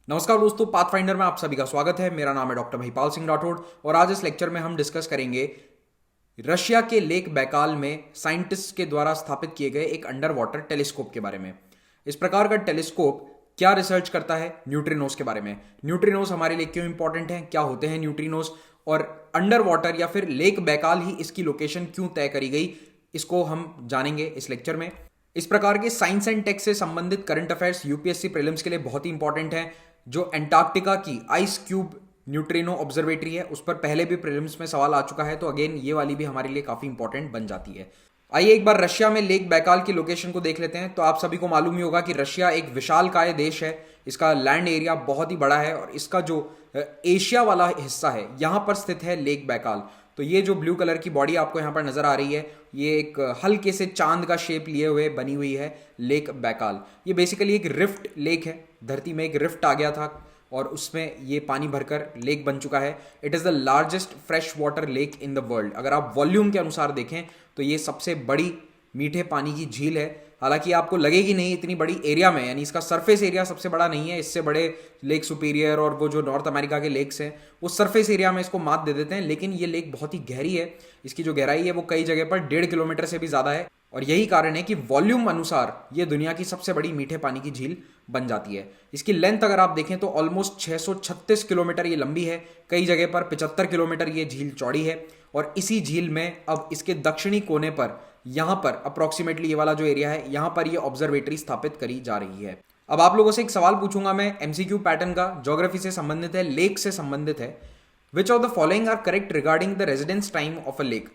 नमस्कार दोस्तों, पाथफाइंडर में आप सभी का स्वागत है। मेरा नाम है डॉक्टर महिपाल सिंह राठौड़ और आज इस लेक्चर में हम डिस्कस करेंगे रशिया के लेक बैकाल में साइंटिस्ट के द्वारा स्थापित किए गए एक अंडर वाटर टेलीस्कोप के बारे में। इस प्रकार का टेलीस्कोप क्या रिसर्च करता है? न्यूट्रिनोस के बारे में। न्यूट्रिनोस हमारे लिए क्यों इंपॉर्टेंट है, क्या होते हैं न्यूट्रिनोस, और अंडर वाटर या फिर लेक बैकाल ही इसकी लोकेशन क्यों तय करी गई, इसको हम जानेंगे इस लेक्चर में। इस प्रकार के साइंस एंड टेक से संबंधित करंट अफेयर्स यूपीएससी प्रीलिम्स के लिए बहुत ही इंपॉर्टेंट है। जो एंटार्क्टिका की आइस क्यूब न्यूट्रिनो ऑब्जर्वेटरी है, उस पर पहले भी प्रीलिम्स में सवाल आ चुका है, तो अगेन ये वाली भी हमारे लिए काफी इंपॉर्टेंट बन जाती है। आइए एक बार रशिया में लेक बैकाल की लोकेशन को देख लेते हैं। तो आप सभी को मालूम ही होगा कि रशिया एक विशालकाय देश है। इसका लैंड एरिया बहुत ही बड़ा है और इसका जो एशिया वाला हिस्सा है, यहां पर स्थित है लेक बैकाल। तो ये जो ब्लू कलर की बॉडी आपको यहां पर नजर आ रही है, ये एक हल्के से चांद का शेप लिए हुए बनी हुई है लेक बैकाल। ये बेसिकली एक रिफ्ट लेक है। धरती में एक रिफ्ट आ गया था और उसमें ये पानी भरकर लेक बन चुका है। It is the largest fresh water lake in the world. अगर आप वॉल्यूम के अनुसार देखें तो ये सबसे बड़ी मीठे पानी की झील है। हालांकि आपको लगेगी नहीं इतनी बड़ी एरिया में, यानी इसका सरफेस एरिया सबसे बड़ा नहीं है। इससे बड़े लेक सुपीरियर और वो जो नॉर्थ अमेरिका के लेक्स हैं, वो सरफेस एरिया में इसको मात दे देते हैं, लेकिन ये लेक बहुत ही गहरी है। इसकी जो गहराई है वो कई जगह पर 1.5 किलोमीटर से भी ज़्यादा है और यही कारण है कि वॉल्यूम अनुसार ये दुनिया की सबसे बड़ी मीठे पानी की झील बन जाती है। इसकी लेंथ अगर आप देखें तो ऑलमोस्ट 636 किलोमीटर ये लंबी है। कई जगह पर 75 किलोमीटर ये झील चौड़ी है और इसी झील में अब इसके दक्षिणी कोने पर, यहां पर अप्रोक्सीमेटली ये वाला जो एरिया है, यहां पर ये ऑब्जर्वेटरी स्थापित करी जा रही है। अब आप लोगों से एक सवाल पूछूंगा मैं, एमसीक्यू पैटर्न का, ज्योग्राफी से संबंधित है, लेक से संबंधित है। Which of the following are correct regarding the residence time of a lake?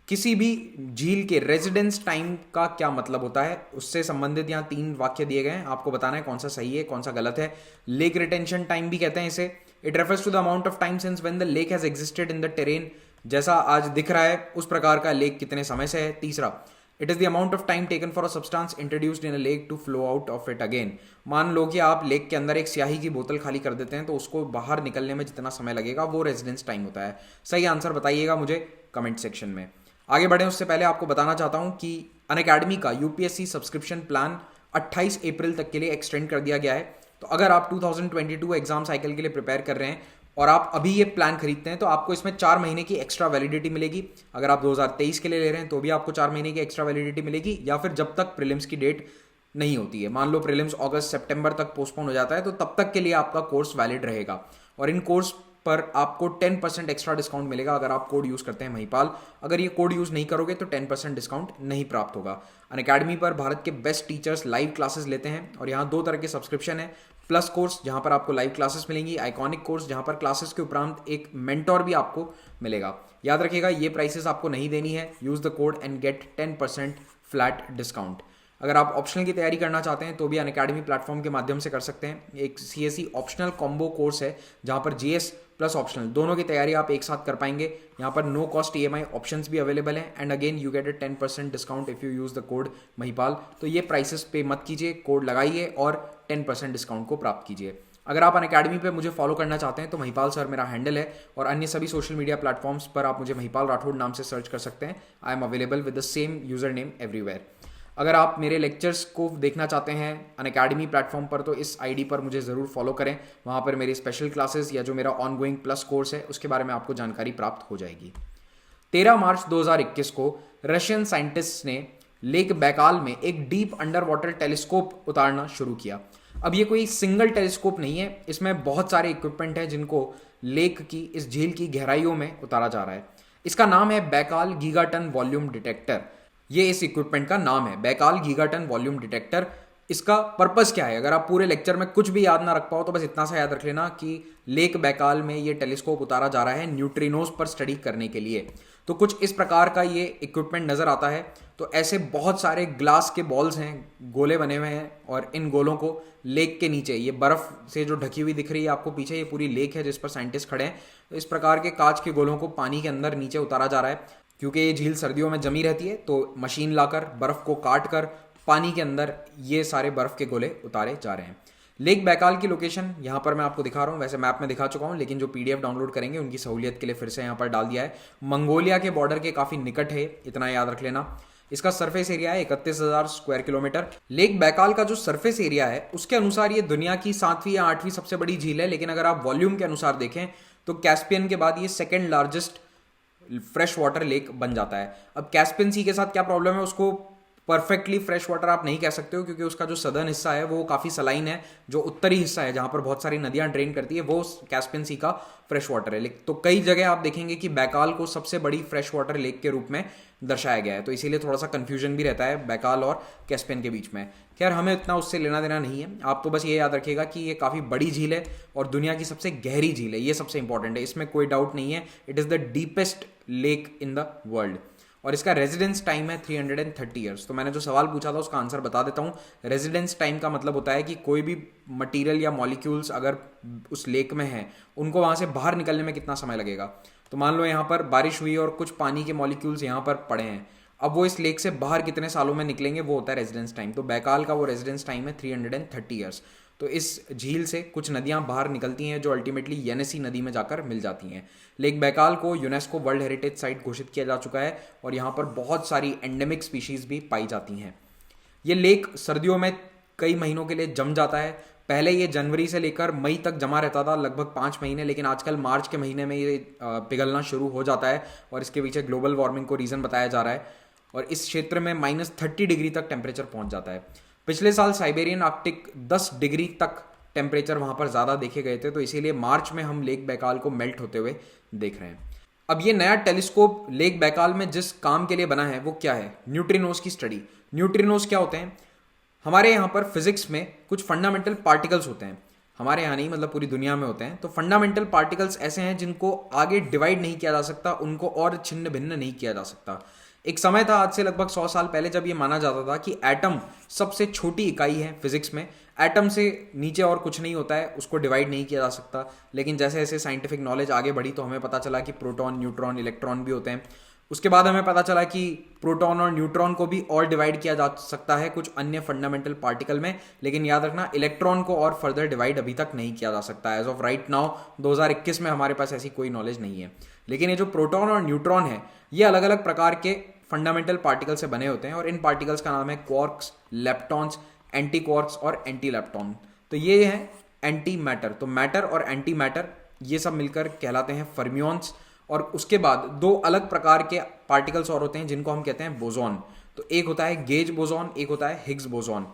किसी भी झील के रेजिडेंस टाइम का क्या मतलब होता है, उससे संबंधित यहाँ 3 वाक्य दिए गए हैं। आपको बताना है कौन सा सही है कौन सा गलत है। लेक रिटेंशन टाइम भी कहते हैं इसे। It refers to the amount of time since when the lake has existed in the terrain. जैसा आज दिख रहा है उस प्रकार का लेक कितने समय से है। तीसरा, it is the amount of time taken for a substance introduced in a lake to flow out of it again. मान लो कि आप लेक के अंदर एक स्याही की बोतल खाली कर देते हैं, तो उसको बाहर निकलने में जितना समय लगेगा वो रेजिडेंस टाइम होता है। सही आंसर बताइएगा मुझे कमेंट सेक्शन में। आगे बढ़े उससे पहले आपको बताना चाहता हूं कि अनअकैडमी का यूपीएससी सब्सक्रिप्शन प्लान 28 अप्रैल तक के लिए एक्सटेंड कर दिया गया है। तो अगर आप 2022 एग्जाम साइकिल के लिए प्रिपेयर कर रहे हैं और आप अभी ये प्लान खरीदते हैं, तो आपको इसमें 4 महीने की एक्स्ट्रा वैलिडिटी मिलेगी। अगर आप 2023 के लिए ले रहे हैं तो भी आपको 4 महीने की एक्स्ट्रा वैलिडिटी मिलेगी, या फिर जब तक प्रीलिम्स की डेट नहीं होती है। मान लो प्रीलिम्स अगस्त सितंबर तक पोस्टपोन हो जाता है, तो तब तक के लिए आपका कोर्स वैलिड रहेगा और इन कोर्स पर आपको 10% एक्स्ट्रा डिस्काउंट मिलेगा अगर आप कोड यूज करते हैं महिपाल। अगर ये कोड यूज नहीं करोगे तो 10% डिस्काउंट नहीं प्राप्त होगा। अनअकैडमी पर भारत के बेस्ट टीचर्स लाइव क्लासेस लेते हैं और यहाँ 2 तरह के सब्सक्रिप्शन है। प्लस कोर्स जहाँ पर आपको लाइव क्लासेस मिलेंगी, आइकॉनिक कोर्स जहाँ पर क्लासेस के उपरांत एक मेंटोर भी आपको मिलेगा। याद रखिएगा ये प्राइसेस आपको नहीं देनी है। Use the code and get 10% flat discount. अगर आप ऑप्शनल की तैयारी करना चाहते हैं तो भी अनअकैडमी प्लेटफॉर्म के माध्यम से कर सकते हैं। एक सीएसई ऑप्शनल कॉम्बो कोर्स है जहां पर जीएस प्लस ऑप्शनल दोनों की तैयारी आप एक साथ कर पाएंगे। यहाँ पर नो कॉस्ट ईएमआई ऑप्शंस भी अवेलेबल हैं and again you get a 10% discount if you use the code Mahipal. तो ये प्राइसेस पे मत कीजिए, कोड लगाइए और 10% डिस्काउंट को प्राप्त कीजिए। अगर आप अनअकैडमी पे मुझे फॉलो करना चाहते हैं तो महिपाल सर मेरा हैंडल है और अन्य सभी सोशल मीडिया प्लेटफॉर्म्स पर आप मुझे महिपाल राठौड़ नाम से सर्च कर सकते हैं। I am available with the same user name everywhere. अगर आप मेरे लेक्चर्स को देखना चाहते हैं अनअकैडमी प्लेटफॉर्म पर तो इस आईडी पर मुझे ज़रूर फॉलो करें। वहाँ पर मेरी स्पेशल क्लासेस या जो मेरा ऑनगोइंग प्लस कोर्स है उसके बारे में आपको जानकारी प्राप्त हो जाएगी। 13 मार्च 2021 को रशियन साइंटिस्ट ने लेक बैकाल में एक डीप अंडर वाटर टेलीस्कोप उतारना शुरू किया। अब ये कोई सिंगल टेलीस्कोप नहीं है, इसमें बहुत सारे इक्विपमेंट हैं जिनको लेक की इस झील की गहराइयों में उतारा जा रहा है। इसका नाम है बैकाल गीगाटन वॉल्यूम डिटेक्टर। ये इस इक्विपमेंट का नाम है, बैकाल गीगाटन वॉल्यूम डिटेक्टर। इसका पर्पस क्या है? अगर आप पूरे लेक्चर में कुछ भी याद ना रख पाओ तो बस इतना सा याद रख लेना कि लेक बैकाल में ये टेलीस्कोप उतारा जा रहा है न्यूट्रिनोस पर स्टडी करने के लिए। तो कुछ इस प्रकार का ये इक्विपमेंट नजर आता है। तो ऐसे बहुत सारे ग्लास के बॉल्स हैं, गोले बने हुए हैं और इन गोलों को लेक के नीचे, ये बर्फ से जो ढकी हुई दिख रही है आपको पीछे, ये पूरी लेक है जिस पर साइंटिस्ट खड़े हैं। तो इस प्रकार के कांच के गोलों को पानी के अंदर नीचे उतारा जा रहा है। क्योंकि ये झील सर्दियों में जमी रहती है तो मशीन लाकर बर्फ को काट कर पानी के अंदर ये सारे बर्फ के गोले उतारे जा रहे हैं। लेक बैकाल की लोकेशन यहाँ पर मैं आपको दिखा रहा हूँ, वैसे मैप में दिखा चुका हूँ लेकिन जो पीडीएफ डाउनलोड करेंगे उनकी सहूलियत के लिए फिर से यहाँ पर डाल दिया है। मंगोलिया के बॉर्डर के काफ़ी निकट है, इतना याद रख लेना। इसका सरफेस एरिया है 31,000 स्क्वायर किलोमीटर। लेक बैकाल का जो सरफेस एरिया है उसके अनुसार ये दुनिया की 7वीं या 8वीं सबसे बड़ी झील है, लेकिन अगर आप वॉल्यूम के अनुसार देखें तो कैस्पियन के बाद ये second largest fresh water lake बन जाता है। अब कैस्पियन सी के साथ क्या प्रॉब्लम है, उसको परफेक्टली फ्रेश वाटर आप नहीं कह सकते हो, क्योंकि उसका जो सदर्न हिस्सा है वो काफ़ी सलाइन है। जो उत्तरी हिस्सा है जहाँ पर बहुत सारी नदियाँ ड्रेन करती है वो कैस्पियन सी का फ्रेश वाटर है। तो कई जगह आप देखेंगे कि बैकाल को सबसे बड़ी फ्रेश वाटर लेक के रूप में दर्शाया गया है, तो इसीलिए थोड़ा सा कंफ्यूजन भी रहता है बैकाल और कैस्पियन के बीच में। खैर, हमें इतना उससे लेना देना नहीं है। आप तो बस ये याद रखिएगा कि ये काफ़ी बड़ी झील है और दुनिया की सबसे गहरी झील है, ये सबसे इंपॉर्टेंट है, इसमें कोई डाउट नहीं है। It is the deepest lake in the world और इसका रेजिडेंस टाइम है 330 ईयर्स। तो मैंने जो सवाल पूछा था उसका आंसर बता देता हूँ। रेजिडेंस टाइम का मतलब होता है कि कोई भी मटेरियल या मॉलिक्यूल्स अगर उस लेक में हैं उनको वहाँ से बाहर निकलने में कितना समय लगेगा। तो मान लो यहाँ पर बारिश हुई और कुछ पानी के मॉलिक्यूल्स यहाँ पर पड़े हैं, अब वो इस लेक से बाहर कितने सालों में निकलेंगे, वो होता है रेजिडेंस टाइम। तो बैकाल का वो रेजिडेंस टाइम है 330 ईयर्स। तो इस झील से कुछ नदियां बाहर निकलती हैं जो अल्टीमेटली येनेसी नदी में जाकर मिल जाती हैं। लेक बैकाल को यूनेस्को वर्ल्ड हेरिटेज साइट घोषित किया जा चुका है और यहाँ पर बहुत सारी एंडेमिक स्पीशीज भी पाई जाती हैं। ये लेक सर्दियों में कई महीनों के लिए जम जाता है। पहले ये जनवरी से लेकर मई तक जमा रहता था, लगभग 5 महीने, लेकिन आजकल मार्च के महीने में ये पिघलना शुरू हो जाता है और इसके पीछे ग्लोबल वार्मिंग को रीज़न बताया जा रहा है और इस क्षेत्र में -30 डिग्री तक टेम्परेचर पहुंच जाता है। पिछले साल साइबेरियन आर्कटिक 10 डिग्री तक टेम्परेचर वहां पर ज़्यादा देखे गए थे, तो इसीलिए मार्च में हम लेक बैकाल को मेल्ट होते हुए देख रहे हैं। अब ये नया टेलीस्कोप लेक बैकाल में जिस काम के लिए बना है वो क्या है, न्यूट्रिनोज की स्टडी। न्यूट्रिनोज क्या होते हैं? हमारे यहाँ पर फिजिक्स में कुछ फंडामेंटल पार्टिकल्स होते हैं, हमारे यहाँ नहीं मतलब पूरी दुनिया में होते हैं। तो फंडामेंटल पार्टिकल्स ऐसे हैं जिनको आगे डिवाइड नहीं किया जा सकता, उनको और छिन्न भिन्न नहीं किया जा सकता। एक समय था आज से लगभग 100 साल पहले जब ये माना जाता था कि एटम सबसे छोटी इकाई है फिजिक्स में, एटम से नीचे और कुछ नहीं होता है, उसको डिवाइड नहीं किया जा सकता। लेकिन जैसे जैसे साइंटिफिक नॉलेज आगे बढ़ी तो हमें पता चला कि प्रोटॉन, न्यूट्रॉन, इलेक्ट्रॉन भी होते हैं। उसके बाद हमें पता चला कि प्रोटॉन और न्यूट्रॉन को भी और डिवाइड किया जा सकता है कुछ अन्य फंडामेंटल पार्टिकल में, लेकिन याद रखना इलेक्ट्रॉन को और फर्दर डिवाइड अभी तक नहीं किया जा सकता। एज ऑफ राइट नाउ 2021 में हमारे पास ऐसी कोई नॉलेज नहीं है। लेकिन ये जो प्रोटॉन और न्यूट्रॉन है ये अलग अलग प्रकार के फंडामेंटल पार्टिकल से बने होते हैं और इन पार्टिकल्स का नाम है क्वार्क्स, लेप्टॉन्स, एंटी क्वार्क्स और एंटी लेप्टॉन। तो ये है एंटी मैटर। तो मैटर और एंटी मैटर ये सब मिलकर कहलाते हैं फर्मियॉन्स। और उसके बाद दो अलग प्रकार के पार्टिकल्स और होते हैं जिनको हम कहते हैं बोसॉन। तो एक होता है गेज बोसॉन, एक होता है हिग्स बोसॉन।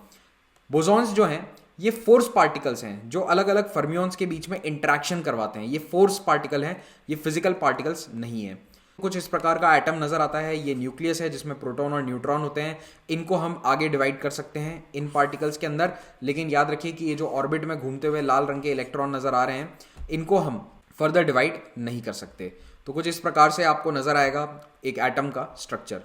बोसॉन्स जो हैं ये फोर्स पार्टिकल्स हैं जो अलग अलग फर्मियॉन्स के बीच में इंटरेक्शन करवाते हैं। ये फोर्स पार्टिकल हैं, ये फिजिकल पार्टिकल्स नहीं है। कुछ इस प्रकार का एटम नजर आता है, ये न्यूक्लियस है जिसमें प्रोटॉन और न्यूट्रॉन होते हैं। इनको हम आगे डिवाइड कर सकते हैं इन पार्टिकल्स के अंदर, लेकिन याद रखिए कि ये जो ऑर्बिट में घूमते हुए लाल रंग के इलेक्ट्रॉन नजर आ रहे हैं इनको हम फर्दर डिवाइड नहीं कर सकते। तो कुछ इस प्रकार से आपको नजर आएगा एक एटम का स्ट्रक्चर।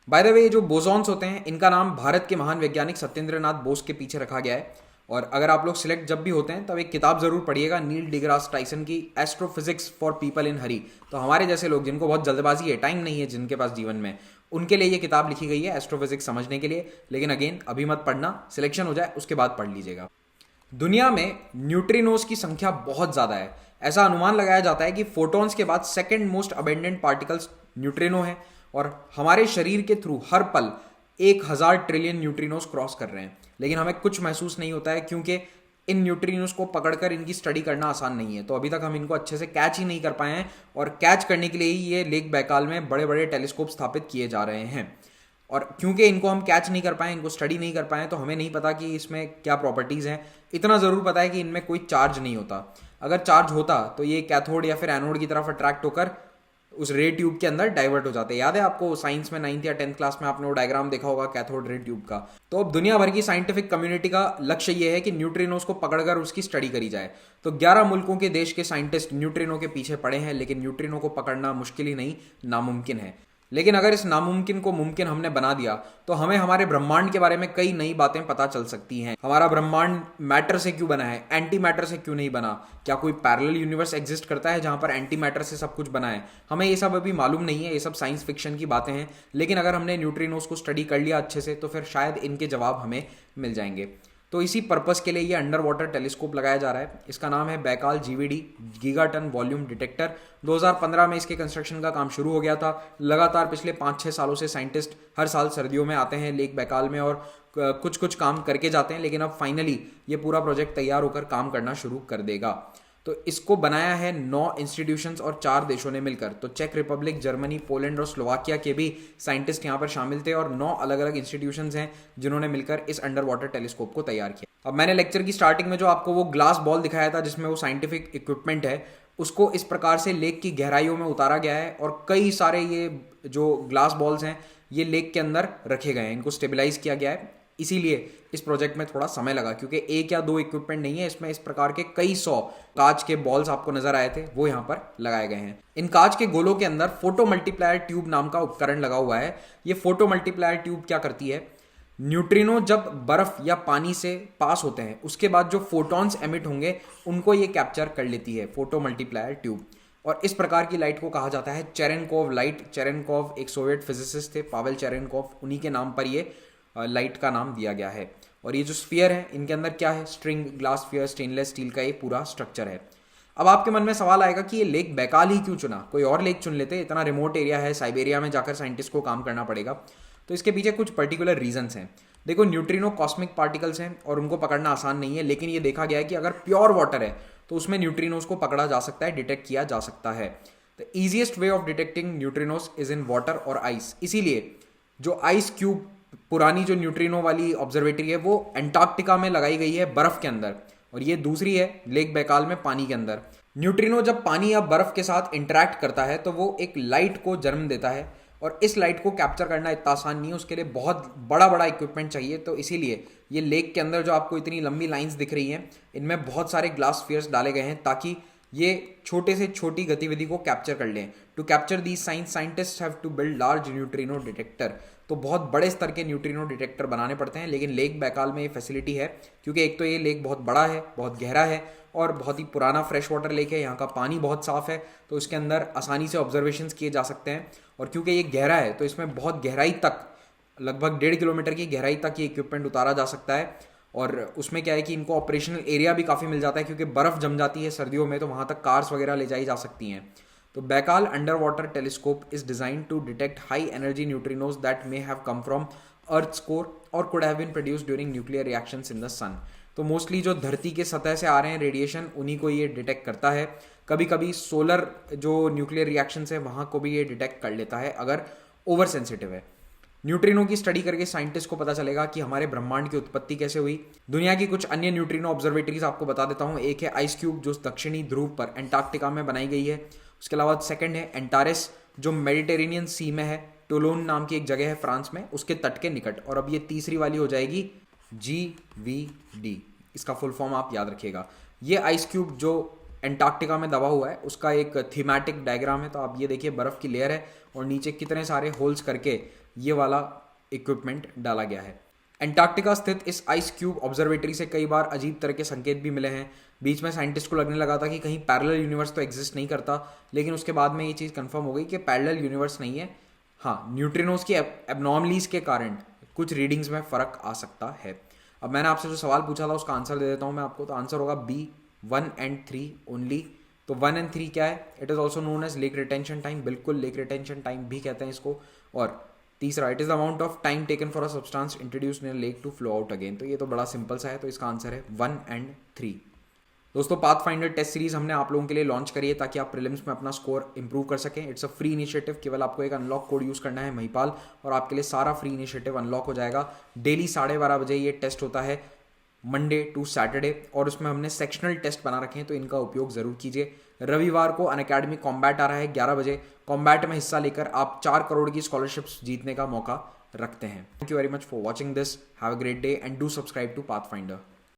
बाय द वे, ये जो बोसॉन्स होते हैं इनका नाम भारत के महान वैज्ञानिक सत्येंद्र नाथ बोस के पीछे रखा गया है। और अगर आप लोग सिलेक्ट जब भी होते हैं तब एक किताब जरूर पढ़िएगा, नील डिग्रास टाइसन की एस्ट्रोफिजिक्स फॉर पीपल इन हरी। तो हमारे जैसे लोग जिनको बहुत जल्दबाजी है, टाइम नहीं है जिनके पास जीवन में, उनके लिए ये किताब लिखी गई है एस्ट्रोफिजिक्स समझने के लिए। लेकिन अगेन अभी मत पढ़ना, सिलेक्शन हो जाए उसके बाद पढ़ लीजिएगा। दुनिया में न्यूट्रिनोज की संख्या बहुत ज्यादा है। ऐसा अनुमान लगाया जाता है कि फोटॉन्स के बाद second most abundant particles neutrino है और हमारे शरीर के थ्रू हर पल 1000 ट्रिलियन न्यूट्रिनोज क्रॉस कर रहे हैं। लेकिन हमें कुछ महसूस नहीं होता है क्योंकि इन न्यूट्रिनोज को पकड़कर इनकी स्टडी करना आसान नहीं है। तो अभी तक हम इनको अच्छे से कैच ही नहीं कर पाए हैं और कैच करने के लिए ही ये लेक बैकाल में बड़े बड़े टेलीस्कोप स्थापित किए जा रहे हैं। और क्योंकि इनको हम कैच नहीं कर पाए, इनको स्टडी नहीं कर पाए, तो हमें नहीं पता कि इसमें क्या प्रॉपर्टीज़ हैं। इतना ज़रूर पता है कि इनमें कोई चार्ज नहीं होता। अगर चार्ज होता तो ये कैथोड या फिर एनोड की तरफ अट्रैक्ट होकर उस रे ट्यूब के अंदर डाइवर्ट हो जाते हैं। याद है आपको साइंस में 9th या 10th क्लास में आपने वो डायग्राम देखा होगा कैथोड रे ट्यूब का। तो अब दुनिया भर की साइंटिफिक कम्युनिटी का लक्ष्य ये है कि न्यूट्रिनोज को पकड़कर उसकी स्टडी करी जाए। तो 11 मुल्कों के देश के साइंटिस्ट न्यूट्रिनो के पीछे पड़े हैं, लेकिन न्यूट्रिनो को पकड़ना मुश्किल ही नहीं, नामुमकिन है। लेकिन अगर इस नामुमकिन को मुमकिन हमने बना दिया तो हमें हमारे ब्रह्मांड के बारे में कई नई बातें पता चल सकती हैं। हमारा ब्रह्मांड मैटर से क्यों बना है, एंटी मैटर से क्यों नहीं बना, क्या कोई पैरेलल यूनिवर्स एग्जिस्ट करता है जहां पर एंटी मैटर से सब कुछ बना है। हमें ये सब अभी मालूम नहीं है, ये सब साइंस फिक्शन की बातें हैं। लेकिन अगर हमने न्यूट्रिनोज को स्टडी कर लिया अच्छे से तो फिर शायद इनके जवाब हमें मिल जाएंगे। तो तो इसी पर्पस के लिए ये अंडर वाटर टेलीस्कोप लगाया जा रहा है। इसका नाम है Baikal GVD, gigaton volume detector. 2015 में इसके कंस्ट्रक्शन का काम शुरू हो गया था। लगातार पिछले 5-6 सालों से साइंटिस्ट हर साल सर्दियों में आते हैं लेक बैकाल में और कुछ कुछ काम करके जाते हैं, लेकिन अब फाइनली ये पूरा प्रोजेक्ट तैयार होकर काम करना शुरू कर देगा। तो इसको बनाया है 9 इंस्टीट्यूशंस और 4 देशों ने मिलकर। तो चेक रिपब्लिक, जर्मनी, पोलैंड और स्लोवाकिया के भी साइंटिस्ट यहाँ पर शामिल थे और 9 अलग अलग इंस्टीट्यूशंस हैं जिन्होंने मिलकर इस अंडर वाटर टेलीस्कोप को तैयार किया। अब मैंने लेक्चर की स्टार्टिंग में जो आपको वो ग्लास बॉल दिखाया था जिसमें वो साइंटिफिक इक्विपमेंट है, उसको इस प्रकार से लेक की गहराइयों में उतारा गया है और कई सारे ये जो ग्लास बॉल्स हैं ये लेक के अंदर रखे गए हैं, इनको स्टेबलाइज किया गया है। इसीलिए इस प्रोजेक्ट में थोड़ा समय लगा, क्योंकि 1 या 2 इक्विपमेंट नहीं है, इसमें इस प्रकार के कई 100 कांच के बॉल्स आपको नजर आए थे वो यहाँ पर लगाए गए हैं। इन कांच के गोलों के अंदर फोटो मल्टीप्लायर ट्यूब नाम का उपकरण लगा हुआ है। ये फोटो मल्टीप्लायर ट्यूब क्या करती है, न्यूट्रिनो जब बर्फ या पानी से पास होते हैं उसके बाद जो फोटॉन्स एमिट होंगे उनको ये कैप्चर कर लेती है, फोटो मल्टीप्लायर ट्यूब। और इस प्रकार की लाइट को कहा जाता है चेरेनकोव लाइट। चेरेनकोव एक सोवियत फिजिसिस्ट थे, पावेल चेरेनकोव, उन्हीं के नाम पर ये लाइट का नाम दिया गया है। और ये जो स्फीयर है इनके अंदर क्या है, string glass sphere, stainless steel का ये पूरा स्ट्रक्चर है। अब आपके मन में सवाल आएगा कि ये लेक बैकाल ही क्यों चुना, कोई और लेक चुन लेते, इतना रिमोट एरिया है, साइबेरिया में जाकर साइंटिस्ट को काम करना पड़ेगा। तो इसके पीछे कुछ पर्टिकुलर रीजंस हैं। देखो, न्यूट्रिनो कॉस्मिक पार्टिकल्स हैं और उनको पकड़ना आसान नहीं है, लेकिन ये देखा गया है कि अगर प्योर वाटर है तो उसमें न्यूट्रिनोज को पकड़ा जा सकता है, डिटेक्ट किया जा सकता है। The easiest way of detecting neutrinos is in water और आइस। इसीलिए जो आइस क्यूब, पुरानी जो न्यूट्रिनो वाली ऑब्जर्वेटरी है वो एंटार्क्टिका में लगाई गई है बर्फ के अंदर, और ये दूसरी है लेक बैकाल में पानी के अंदर। न्यूट्रिनो जब पानी या बर्फ के साथ इंटरैक्ट करता है तो वो एक लाइट को जन्म देता है, और इस लाइट को कैप्चर करना इतना आसान नहीं है, उसके लिए बहुत बड़ा बड़ा इक्विपमेंट चाहिए। तो इसीलिए ये लेक के अंदर जो आपको इतनी लंबी लाइंस दिख रही हैं इनमें बहुत सारे ग्लास स्फीयर्स डाले गए हैं ताकि ये छोटे से छोटी गतिविधि को कैप्चर कर लें। To capture these science scientist have to build large neutrino detector. तो बहुत बड़े स्तर के न्यूट्रिनो डिटेक्टर बनाने पड़ते हैं, लेकिन लेक बैकाल में ये फैसिलिटी है क्योंकि एक तो ये लेक बहुत बड़ा है, बहुत गहरा है और बहुत ही पुराना फ्रेश वाटर लेक है। यहाँ का पानी बहुत साफ है तो इसके अंदर आसानी से ऑब्जर्वेशंस किए जा सकते हैं। और क्योंकि ये गहरा है तो इसमें बहुत गहराई तक, लगभग 1.5 किलोमीटर की गहराई तक ये इक्विपमेंट उतारा जा सकता है। और उसमें क्या है कि इनको ऑपरेशनल एरिया भी काफ़ी मिल जाता है क्योंकि बर्फ़ जम जाती है सर्दियों में, तो वहाँ तक कार्स वगैरह ले जाई जा सकती हैं। तो Baikal underwater telescope is design to detect high energy neutrinos that may have come from earth's core or could have been produced during nuclear reactions in the sun. तो मोस्टली जो धरती के सतह से आ रहे हैं रेडिएशन उन्हीं को ये डिटेक्ट करता है। कभी कभी सोलर जो न्यूक्लियर रिएक्शंस है वहाँ को भी ये डिटेक्ट कर लेता है अगर ओवर सेंसिटिव है। न्यूट्रिनो की स्टडी करके साइंटिस्ट को पता चलेगा कि हमारे ब्रह्मांड की उत्पत्ति कैसे हुई। दुनिया की कुछ अन्य न्यूट्रिनो ऑब्जर्वेटरीज आपको बता देता हूँ। एक है आइस क्यूब जो दक्षिणी ध्रुव पर एंटार्क्टिका में बनाई गई है। उसके अलावा सेकंड है एंटारेस जो मेडिटेरेनियन सी में है, टोलोन नाम की एक जगह है फ्रांस में, उसके तट के निकट। और अब ये तीसरी वाली हो जाएगी GVD, इसका फुल फॉर्म आप याद रखिएगा। ये आइस क्यूब जो एंटार्क्टिका में दबा हुआ है उसका एक थीमेटिक डायग्राम है। तो आप ये देखिए बर्फ की लेयर है और नीचे कितने सारे होल्स करके ये वाला इक्विपमेंट डाला गया है। एंटार्क्टिका स्थित इस आइस क्यूब ऑब्जर्वेटरी से कई बार अजीब तरह के संकेत भी मिले हैं। बीच में साइंटिस्ट को लगने लगा था कि कहीं पैरेलल यूनिवर्स तो एग्जिस्ट नहीं करता, लेकिन उसके बाद में ये चीज़ कंफर्म हो गई कि पैरेलल यूनिवर्स नहीं है। हाँ, न्यूट्रिनोज की एबनॉर्मलीज के कारण कुछ रीडिंग्स में फ़र्क आ सकता है। अब मैंने आपसे जो सवाल पूछा था उसका आंसर दे देता हूँ मैं आपको। तो आंसर होगा B, 1 and 3 ओनली। तो 1 and 3 क्या है? It is also known as lake retention time. बिल्कुल, लेक रिटेंशन टाइम भी कहते हैं इसको। और तीसरा, it is the amount of time taken for a substance introduced in a lake to flow out again. तो ये तो बड़ा सिंपल सा है, तो इसका आंसर है 1 and 3। दोस्तों, पाथफाइंडर टेस्ट सीरीज हमने आप लोगों के लिए लॉन्च करी है ताकि आप प्रीलिम्स में अपना स्कोर इंप्रूव कर सकें। It's a free initiative. केवल आपको एक अनलॉक कोड यूज़ करना है महिपाल, और आपके लिए सारा फ्री इनिशिएटिव अनलॉक हो जाएगा। डेली 12:30 बजे ये टेस्ट होता है, मंडे टू सैटरडे, और उसमें हमने सेक्शनल टेस्ट बना रखे हैं तो इनका उपयोग जरूर कीजिए। रविवार को अनअकैडमी कॉम्बैट आ रहा है 11 बजे। कॉम्बैट में हिस्सा लेकर आप 4 करोड़ की स्कॉलरशिप्स जीतने का मौका रखते हैं। Thank you very much for watching this. Have a great day and do subscribe to pathfinder.